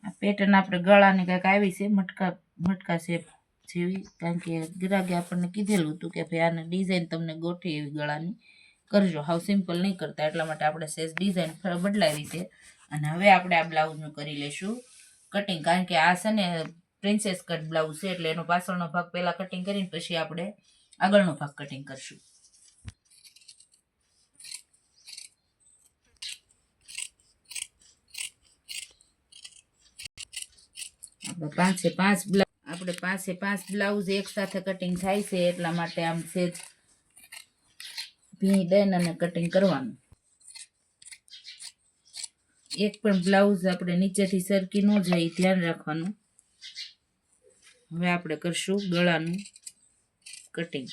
આ પેટર્ન આપણે ગળાની કંઈક આવી છે, મટકા શેપ જેવી, કારણ કે ગિરાકે આપણને કીધેલું હતું કે ભાઈ આને ડિઝાઇન તમને ગોઠવી એવી ગળાની કરજો, હાવ સિમ્પલ નહીં કરતા, એટલા માટે આપણે સેજ ડિઝાઇન બદલાવી છે. અને હવે આપણે આ બ્લાઉઝનું કરી લઈશું કટિંગ, કારણ કે આ છે ને પ્રિન્સેસ કટ બ્લાઉઝ છે, એટલે એનો પાછળનો ભાગ પહેલાં કટિંગ કરીને પછી આપણે આગળનો ભાગ કટિંગ કરશું. આપણે પાંચે પાંચ બ્લાઉઝ એક સાથે કટિંગ થાય છે, એટલા માટે આમ સેજ ભીંઈ દઈને અને કટિંગ કરવાનું. એક પણ બ્લાઉઝ આપણે નીચેથી સરકી ન જાય ધ્યાન રાખવાનું. હવે આપણે કરશું ગળાનું કટિંગ.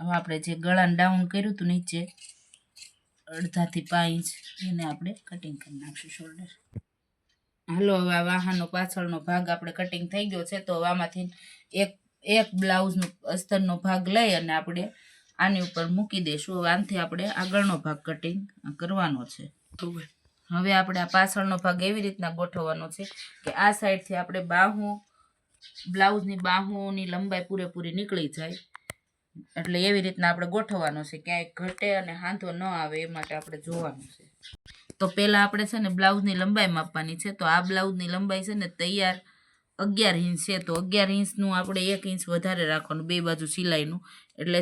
હવે આપણે જે ગળાને ડાઉન કર્યું હતું નીચે 1.5 થી 5 ઇંચ, એને આપણે કટિંગ કરી નાખશું શોલ્ડર. હાલો, હવે આ વાહાનો પાછળનો ભાગ આપણે કટિંગ થઈ ગયો છે, તો આમાંથી એક બ્લાઉઝનો અસ્તરનો ભાગ લઈ અને આપણે આની ઉપર મૂકી દઈશું. હવે આનાથી આપણે આગળનો ભાગ કટિંગ કરવાનો છે. હવે આપણે આ પાછળનો ભાગ એવી રીતના ગોઠવવાનો છે કે આ સાઈડથી આપણે બ્લાઉઝની બાહોની લંબાઈ પૂરેપૂરી નીકળી જાય, એટલે એવી રીતના આપણે ગોઠવવાનો છે, ક્યાંય ઘટે અને હાંધો ન આવે એ માટે આપણે જોવાનું છે. તો પહેલાં આપણે છે ને બ્લાઉઝની લંબાઈ માપવાની છે. તો આ બ્લાઉઝની લંબાઈ છે ને તૈયાર 11 ઇંચ છે, તો 11 ઇંચનું આપણે 1 ઇંચ વધારે રાખવાનું બે બાજુ સિલાઈનું, એટલે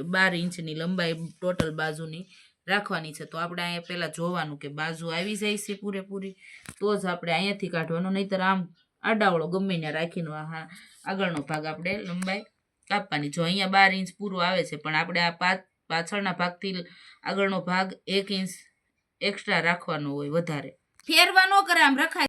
12 ઇંચની લંબાઈ ટોટલ બાજુની રાખવાની છે. તો આપણે અહીંયા પહેલાં જોવાનું કે બાજુ આવી જાય છે પૂરેપૂરી, તો જ આપણે અહીંયાથી કાઢવાનું, નહીંતર આમ આડાવળો ગમે ત્યાં રાખીને આગળનો ભાગ આપણે લંબાઈ કાપવાની. જો અહીંયા 12 ઇંચ પૂરું આવે છે, પણ આપણે આ પાછળના ભાગથી આગળનો ભાગ 1 ઇંચ એક્સ્ટ્રા રાખવાનો હોય વધારે. ફેરવા ન કરે, આમ રખાય.